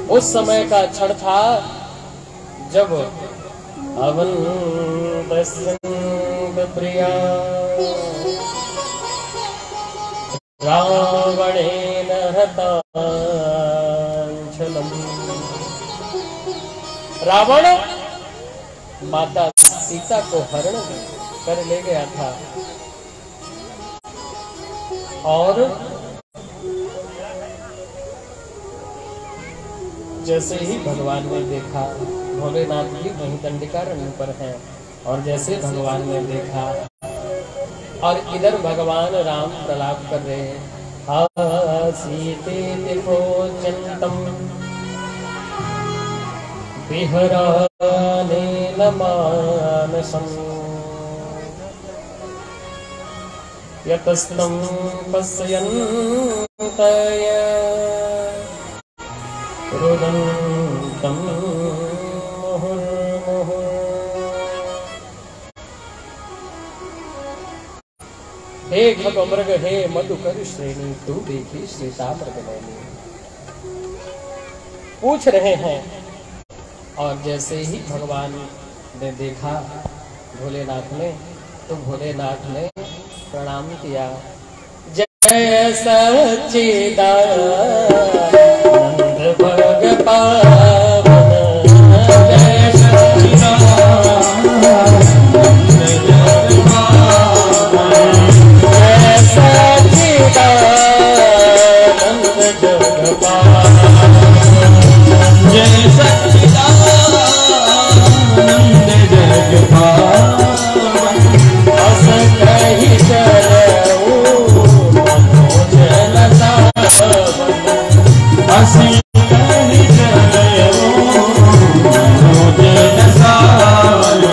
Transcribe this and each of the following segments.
उस समय का क्षण था जब अवंत प्रिया रावणेन हतांचलम्। रावण माता सीता को हरण कर ले गया था और जैसे ही भगवान ने देखा, भोलेनाथ भी वहीं दंडिकारण्य पर हैं, और जैसे भगवान ने देखा और इधर भगवान राम प्रलाप कर रहे हैं, सीते भोजंतम विहरानेन मानसम् यतस्तं पश्यन्तय रुदन्तं मुहुर्मुहुः। हे खगमृग हे मधुकर श्रेणी, तू देखी सीता मृगनयनी, पूछ रहे हैं। और जैसे ही भगवान ने देखा भोलेनाथ ने, तो भोलेनाथ ने प्रणाम किया। जय सच्चिदानंद भग पावन, जय सच्चिदानंद जग पावन, जय सच्चिदानंद जग पावन, जय सच्चिदानंद जग पावन। अस कहि चलऊ मनोजन सावन, असी कहि चलऊ मनोजन सावन।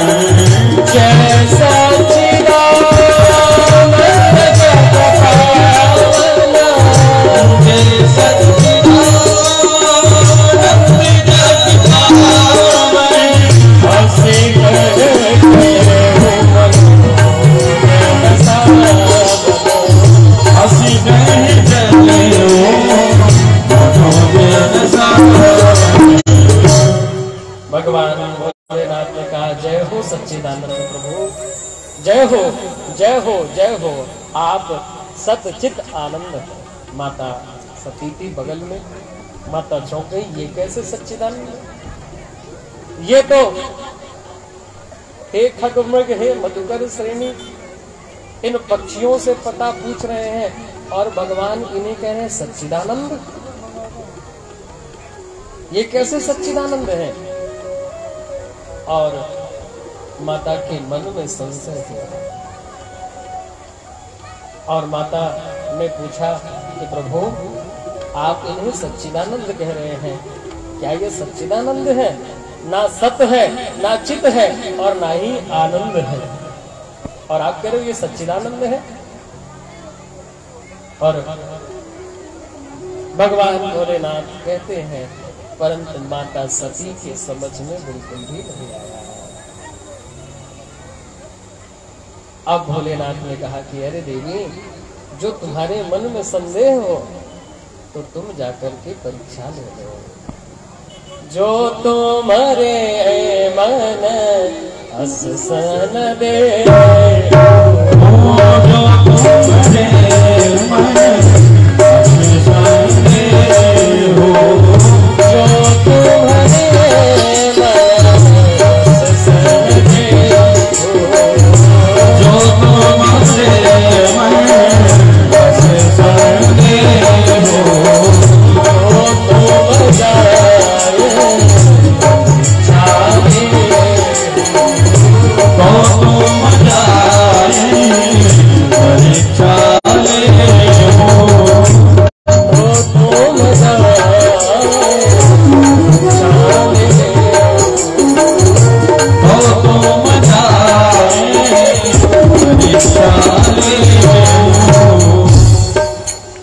जय सच्चिदानंद जग पावन, जय सच्चिदानंद जग पावन। असी कहि चलऊ मनोजन सावन, असी कहि चलऊ मनोजन सावन। भगवान भोलेनाथ ने कहा, जय हो सच्चिदानंद प्रभु, जय हो जय हो जय हो, आप सतचित आनंद है। माता सती थी बगल में, माता चौंक गई, ये कैसे सच्चिदानंद, ये तो हे खगमृग हे मधुकर श्रेणी, इन पक्षियों से पता पूछ रहे हैं और भगवान इन्हें कह रहे हैं सच्चिदानंद, ये कैसे सच्चिदानंद है। और माता के मन में संशय हुआ और माता ने पूछा कि प्रभु आप इन्हें सच्चिदानंद कह रहे हैं, क्या ये सच्चिदानंद है? ना सत है, ना चित है और ना ही आनंद है, और आप कह रहे हो ये सच्चिदानंद है। और भगवान भोलेनाथ कहते हैं, परंतु माता सती के समझ में बिल्कुल भी नहीं आया। अब भोलेनाथ ने कहा कि अरे देवी, जो तुम्हारे मन में संदेह हो तो तुम जाकर के परीक्षा ले लो। जो तुम्हारे मन अस सन दे, जो तुम्हारे मन अस सन दे हो, जो तुम्हारे मन अस सन दे हो, जो तुम्हारे मन अस सन दे हो, तुम जाए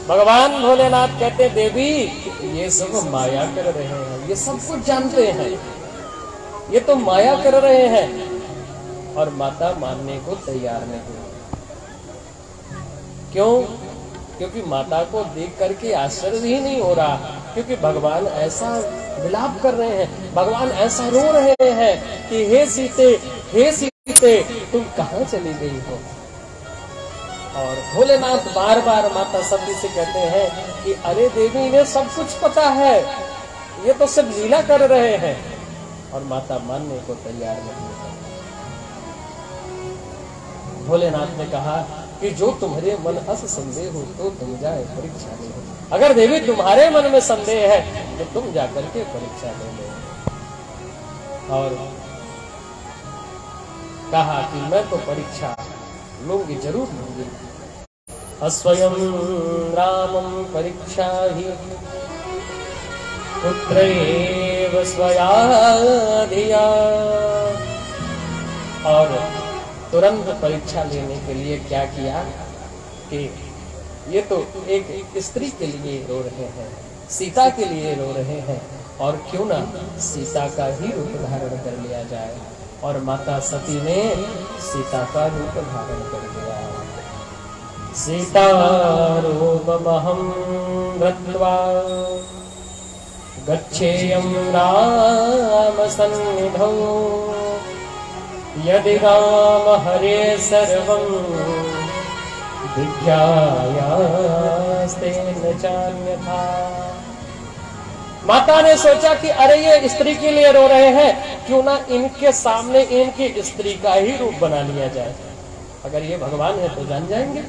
भगवान भोलेनाथ कहते, देवी ये सब माया कर रहे हैं, ये सब कुछ जानते हैं, ये तो माया कर रहे हैं। और माता मानने को तैयार नहीं। क्यों? क्योंकि माता को देख करके आश्चर्य ही नहीं हो रहा क्योंकि भगवान ऐसा विलाप कर रहे हैं, भगवान ऐसा रो रहे हैं कि हे सीते तुम कहाँ चली गई हो। और भोलेनाथ बार बार माता सती से कहते हैं कि अरे देवी, इन्हें सब कुछ पता है, ये तो सब लीला कर रहे हैं। और माता मानने को तैयार नहीं है। भोलेनाथ ने कहा कि जो तुम्हारे मन अस संदेह हो तो तुम जाए परीक्षा ले लो। अगर देवी तुम्हारे मन में संदेह है तो तुम जाकर के परीक्षा ले लो। और कहा कि मैं तो परीक्षा लूंगी, जरूर लूंगी। अस्वयं रामं परीक्षा ही पुत्रैव स्वया धिया। और तुरंत परीक्षा लेने के लिए क्या किया कि ये तो एक स्त्री के लिए रो रहे हैं, सीता के लिए रो रहे हैं, और क्यों ना सीता का ही रूप धारण कर लिया जाए। और माता सती ने सीता का रूप धारण कर लिया। सीता रूपमहं धृत्वा गच्छेयं राम सन्निधौ। यदि राम हरे सर्वं विज्ञायास्तेन चान्यथा। माता ने सोचा कि अरे ये स्त्री के लिए रो रहे हैं, क्यों ना इनके सामने इनकी स्त्री का ही रूप बना लिया जाए। अगर ये भगवान है तो जान जाएंगे।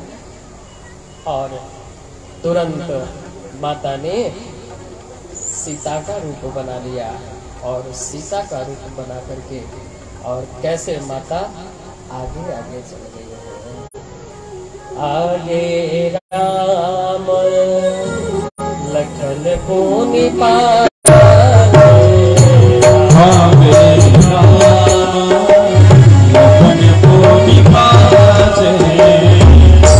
और तुरंत माता ने सीता का रूप बना लिया। और सीता का रूप बना करके और कैसे माता आगे आगे चल गई है। आगे राम लखन को निपाले, आगे राम लखन को निपाले,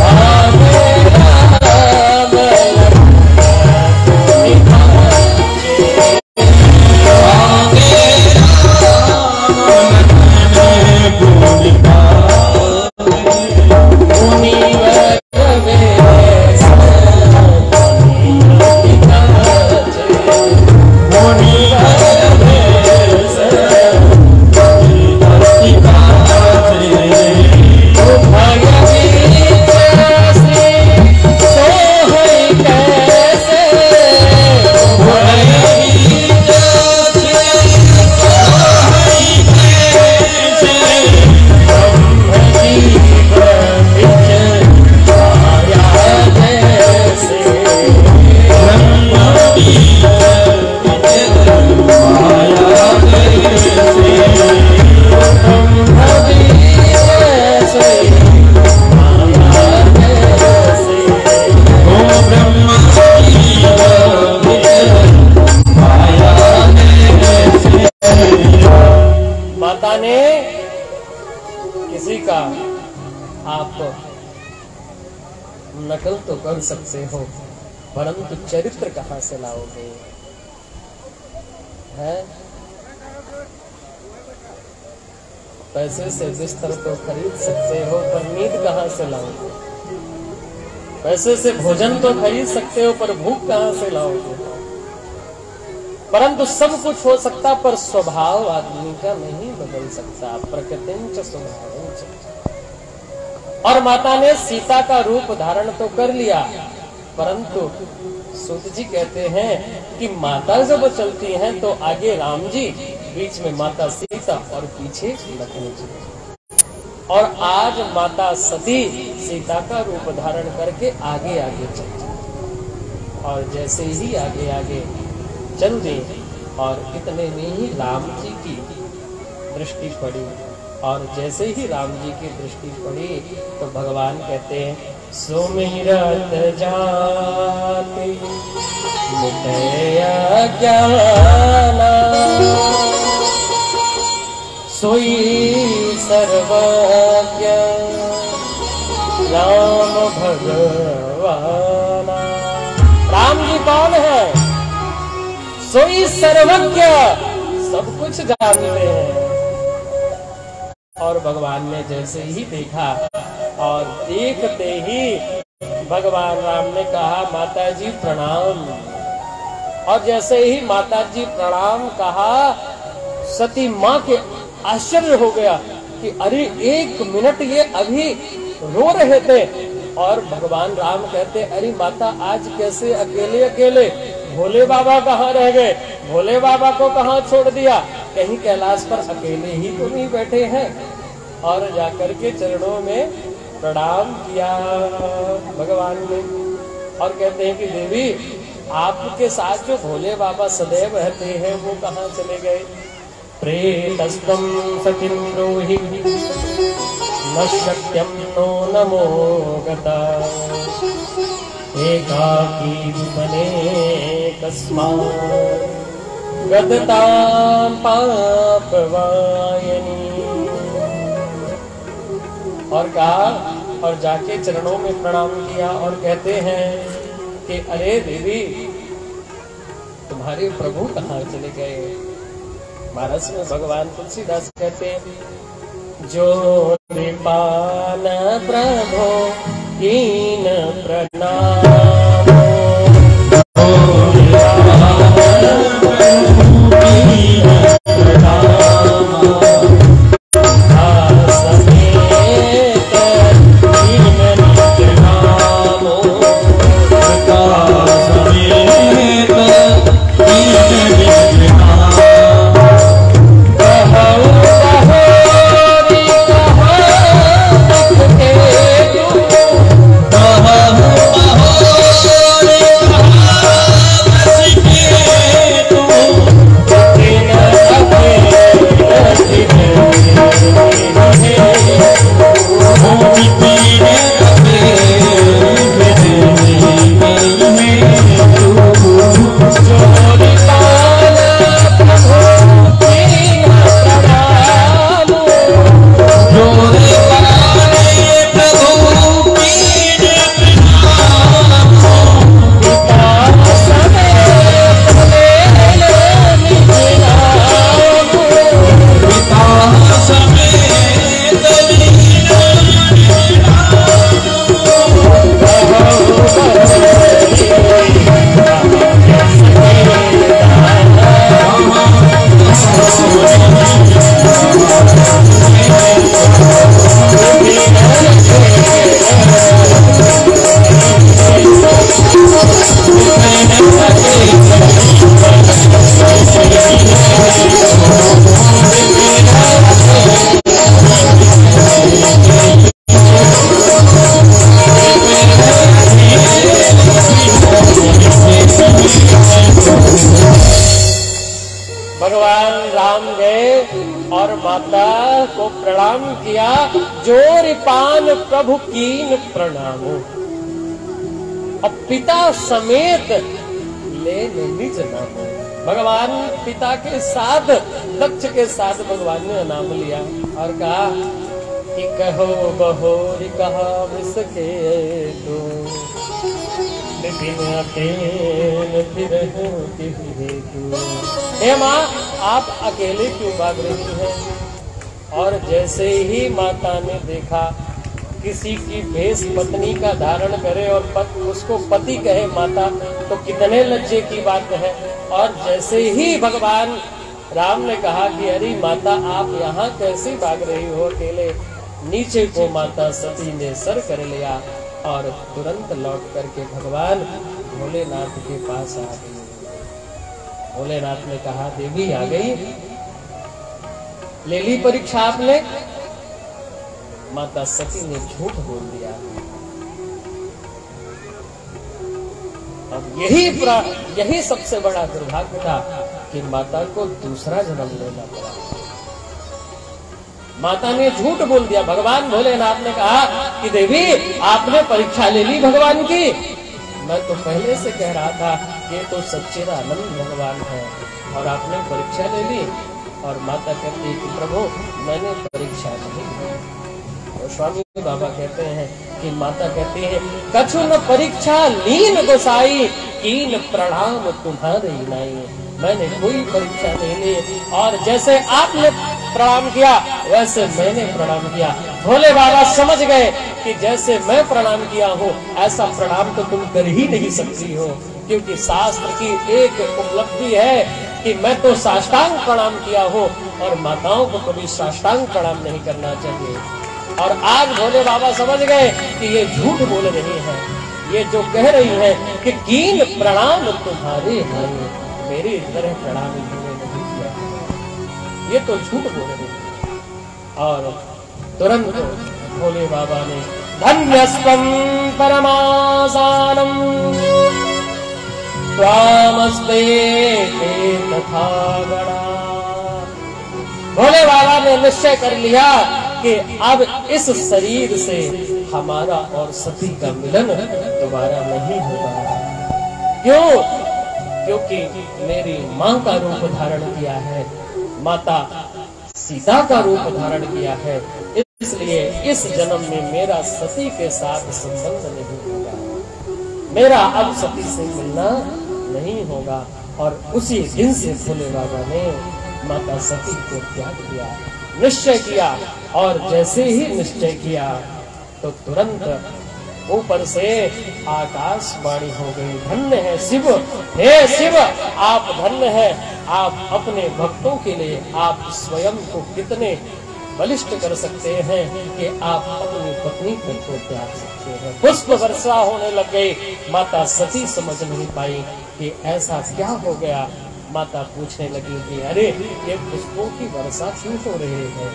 आगे राम नकल तो कर सकते हो, परंतु चरित्र कहाँ से लाओगे? है पैसे से बिस्तर तो खरीद सकते हो, पर नींद कहाँ से लाओगे? पैसे से भोजन तो खरीद सकते हो, पर भूख कहाँ से लाओगे? परंतु सब कुछ हो सकता, पर स्वभाव आदमी का नहीं बदल सकता। प्रकृतिंच स्वभावंच। और माता ने सीता का रूप धारण तो कर लिया, परंतु सूत जी कहते हैं कि माता जब चलती हैं तो आगे राम जी, बीच में माता सीता और पीछे लक्ष्मण जी। और आज माता सती सीता का रूप धारण करके आगे आगे चलती, और जैसे ही आगे आगे चल दी और इतने में ही राम जी की दृष्टि पड़ी। और जैसे ही राम जी की दृष्टि पड़ी तो भगवान कहते हैं, सुमिरत जाति मिटया ज्ञाना, सोई सर्वज्ञ राम भगवाना। राम जी कौन है? सोई सर्वज्ञ, सब कुछ जानते हैं। और भगवान ने जैसे ही देखा और देखते ही भगवान राम ने कहा, माता जी प्रणाम। और जैसे ही माता जी प्रणाम कहा, सती माँ के आश्चर्य हो गया कि अरे 1 मिनट ये अभी रो रहे थे। और भगवान राम कहते, अरे माता आज कैसे अकेले अकेले, भोले बाबा कहाँ रह गए, भोले बाबा को कहाँ छोड़ दिया, कहीं कैलाश पर अकेले ही तो नहीं बैठे हैं। और जाकर के चरणों में प्रणाम किया भगवान ने और कहते हैं कि देवी आपके साथ जो भोले बाबा सदैव रहते हैं वो कहाँ चले गए। प्रेतस्तम सतिं ब्रूहि न शक्यं नो नमो गता एकाकी वने कस्मात् गदतां पापवायनी। और कहा और जाके चरणों में प्रणाम किया और कहते हैं कि अरे देवी तुम्हारे प्रभु कहाँ चले गए। महाराज में भगवान तुलसीदास कहते हैं, जो कृपान प्रभो कीन प्रणाम, प्रभु कीन प्रणामो। और पिता समेत ले निज नामो। भगवान पिता के साथ, दक्ष के साथ भगवान ने नाम लिया और कहा कि कहो बहोरी कहा विसके तो हे माँ आप अकेले क्यों भाग रही हैं। और जैसे ही माता ने देखा किसी की भेष पत्नी का धारण करे और उसको पति कहे माता, तो कितने लज्जे की बात है। और जैसे ही भगवान राम ने कहा कि अरे माता आप यहाँ कैसे भाग रही हो अकेले, नीचे को माता सती ने सर कर लिया और तुरंत लौट करके भगवान भोलेनाथ के पास आ गई। भोलेनाथ ने कहा देवी आ गई, ले ली परीक्षा आपने। माता सती ने झूठ बोल दिया। अब यही सबसे बड़ा दुर्भाग्य था कि माता को दूसरा जन्म लेना पड़ा। माता ने झूठ बोल दिया। भगवान भोलेनाथ ने कहा कि देवी आपने परीक्षा ले ली भगवान की। मैं तो पहले से कह रहा था ये तो सच्चिदानंद भगवान है और आपने परीक्षा ले ली। और माता कहती है कि प्रभु मैंने परीक्षा नहीं ली। और स्वामी बाबा कहते हैं कि माता कहती है कछु न परीक्षा लीन गोसाई, कीन प्रणाम तुम्हारे नाई। मैंने कोई परीक्षा नहीं ली और जैसे आपने प्रणाम किया वैसे मैंने प्रणाम किया। भोले बाबा समझ गए कि जैसे मैं प्रणाम किया हूँ ऐसा प्रणाम तो तुम कर ही नहीं सकती हो। क्योंकि शास्त्र की एक उपलब्धि है कि मैं तो साष्टांग प्रणाम किया हूँ और माताओं को कभी साष्टांग प्रणाम नहीं करना चाहिए। और आज भोले बाबा समझ गए कि ये झूठ बोल रही हैं, ये जो कह रही हैं कि कीन प्रणाम तुम्हारे हैं, मेरी तरह प्रणाम इन्होंने नहीं किया, ये तो झूठ बोल रही है। और तुरंत भोले बाबा ने धन्यस्त्वं परमासानम त्वामस्ते तथा गणा। भोले बाबा ने निश्चय कर लिया कि अब इस शरीर से हमारा और सती का मिलन दोबारा नहीं होगा। क्यों? क्योंकि मेरी मां का रूप धारण किया है, माता सीता का रूप धारण किया है, इसलिए इस जन्म में मेरा सती के साथ संबंध नहीं होगा, मेरा अब सती से मिलना नहीं होगा। और उसी दिन से भोले बाबा ने माता सती को त्याग दिया, निश्चय किया। और जैसे ही निश्चय किया तो तुरंत ऊपर से आकाशवाणी हो गई, धन्य है शिव, हे शिव आप धन्य है, आप अपने भक्तों के लिए आप स्वयं को कितने बलिष्ठ कर सकते हैं कि आप अपनी पत्नी को त्याग सकते हैं। पुष्प वर्षा होने लग गई। माता सती समझ नहीं पाई कि ऐसा क्या हो गया। माता पूछने लगी कि अरे ये पुष्पों की वर्षा क्यों हो रही है।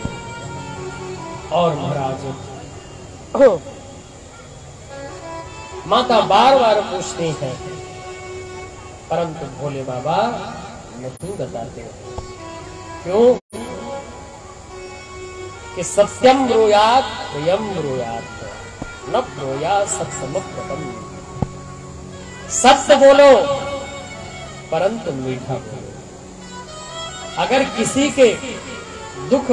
और महाराज माता बार बार पूछती हैं, परंतु भोले बाबा नहीं बताते। क्यों? कि सत्यम ब्रूयात प्रियम ब्रूयात न ब्रूयात सत्यमप्रतम। सत्य बोलो परंतु मीठा बोलो। अगर किसी के दुख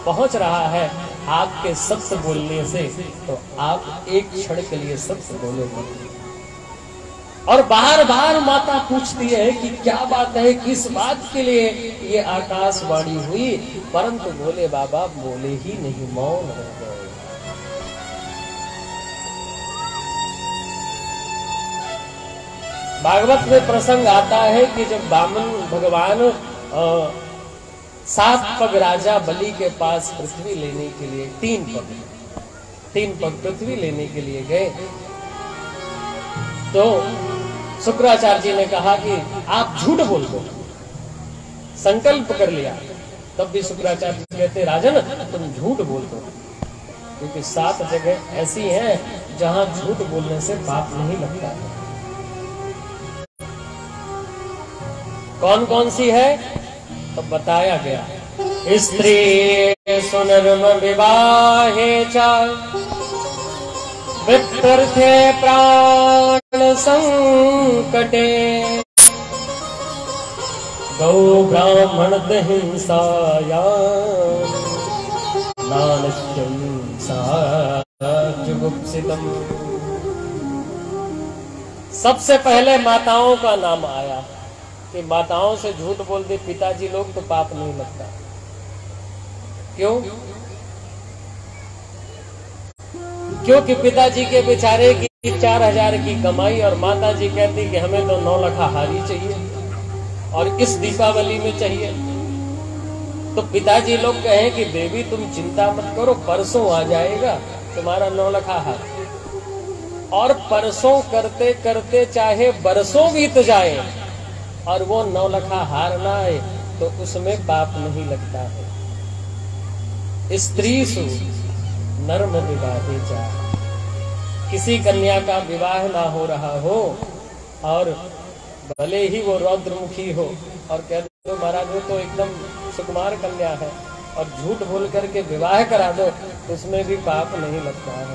पहुंच रहा है आपके सत्य बोलने से, तो आप एक क्षण के लिए सत्य बोलो मत। और बार बार माता पूछती है कि क्या बात है, किस बात के लिए ये आकाशवाणी हुई, परंतु भोले बाबा बोले ही नहीं, मौन हो गए। भागवत में प्रसंग आता है कि जब वामन भगवान 7 पग राजा बलि के पास पृथ्वी लेने के लिए 3 पग पृथ्वी लेने के लिए गए, तो शुक्राचार्य जी ने कहा कि आप झूठ बोल दो, संकल्प कर लिया। तब भी शुक्राचार्य जी कहते राजन तुम झूठ बोल दो, क्योंकि 7 जगह ऐसी हैं जहां झूठ बोलने से पाप नहीं लगता है। कौन कौन सी है तो बताया गया, स्त्री सुनर्म विवाहे च विप्रथे प्राण संकटे गौ ब्राह्मण हिंसाया नानश्यं जुगुप्सितम्। सबसे पहले माताओं का नाम आया कि माताओं से झूठ बोल दे पिताजी लोग तो पाप नहीं लगता। क्यों? क्योंकि पिताजी के बेचारे की 4000 की कमाई और माता जी कहती कि हमें तो 9 लाख हारी चाहिए और इस दीपावली में चाहिए। तो पिताजी लोग कहें कि बेबी तुम चिंता मत करो, परसों आ जाएगा तुम्हारा 9 लाख हार। और परसों करते करते चाहे बरसों बीत जाए और वो 9 लाख हार ना आए तो उसमें पाप नहीं लगता है। स्त्रीसु नर्म विवाहे जा। किसी कन्या का विवाह ना हो रहा हो और भले ही वो रौद्रमुखी हो और कह दो महाराज वो तो एकदम सुकुमार कन्या है और झूठ बोल करके विवाह करा दो, उसमें भी पाप नहीं लगता है।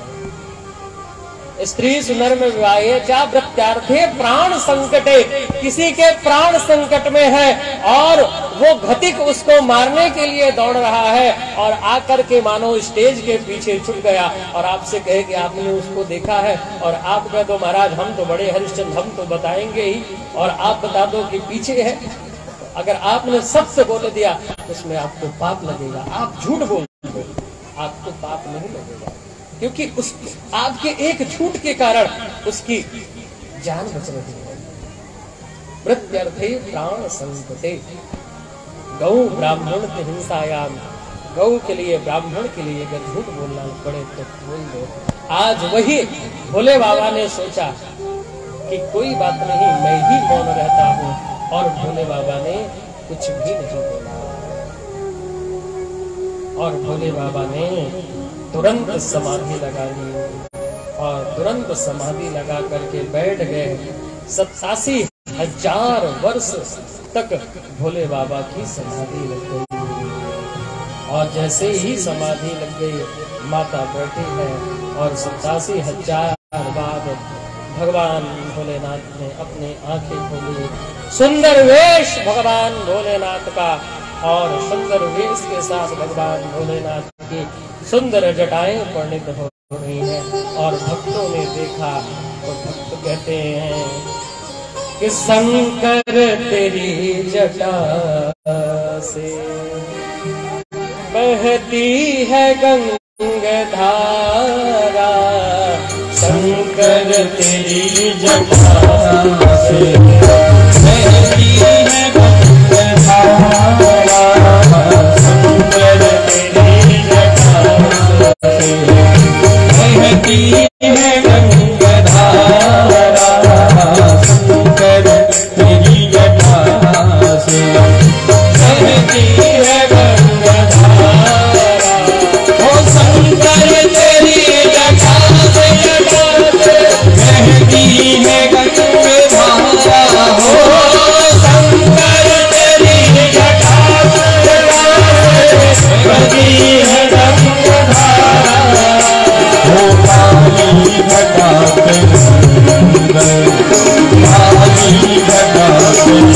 स्त्री सुनर में विवाहे चा वृत्यार्थे प्राण संकटे। किसी के प्राण संकट में है और वो घटिक उसको मारने के लिए दौड़ रहा है और आकर के मानो स्टेज के पीछे छुप गया और आपसे कहे कि आपने उसको देखा है और आप कह दो महाराज हम तो बड़े हरिश्चंद्र हम तो बताएंगे ही और आप बता दो कि पीछे है। अगर आपने सत्य बोल दिया उसमें आपको पाप लगेगा। आप झूठ बोल दो आपको पाप नहीं लगेगा, क्योंकि उस आपके एक झूठ के कारण उसकी जान बच रही है। प्रत्यर्थे प्राण संकटे। गौ ब्राह्मण की हिंसायाम, गौ के लिए ब्राह्मण के लिए अगर झूठ बोलना पड़े तो बोल दो। आज वही भोले बाबा ने सोचा कि कोई बात नहीं, मैं ही मौन रहता हूँ, और भोले बाबा ने कुछ भी नहीं बोला। और भोले बाबा ने तुरंत समाधि लगा ली, और तुरंत समाधि लगा करके बैठ गए। 87,000 वर्ष तक भोले बाबा की समाधि लग गई। और जैसे ही समाधि लग गई, माता बैठी है, और 87,000 बाद भगवान भोलेनाथ ने अपने आंखें खोली। सुंदर वेश भगवान भोलेनाथ का, और सुंदर वेश के साथ भगवान भोलेनाथ की सुंदर जटाएं परिणित हो रही हैं। और भक्तों ने देखा तो भक्त कहते हैं कि शंकर तेरी जटा से बहती है गंगाधारा, शंकर तेरी जटा से बहती है गंगाधारा, शंकर तेरी जटा से बहती है गंगाधारा, शंकर तेरी जटा से बहती है गंगाधारा। ओ शंकर तेरी जटा से बहती है गंगाधारा, हो शंकर तेरी जटा से बहती है गंगाधारा। ओ काली घटा पे काली घटा पे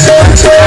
Thank you.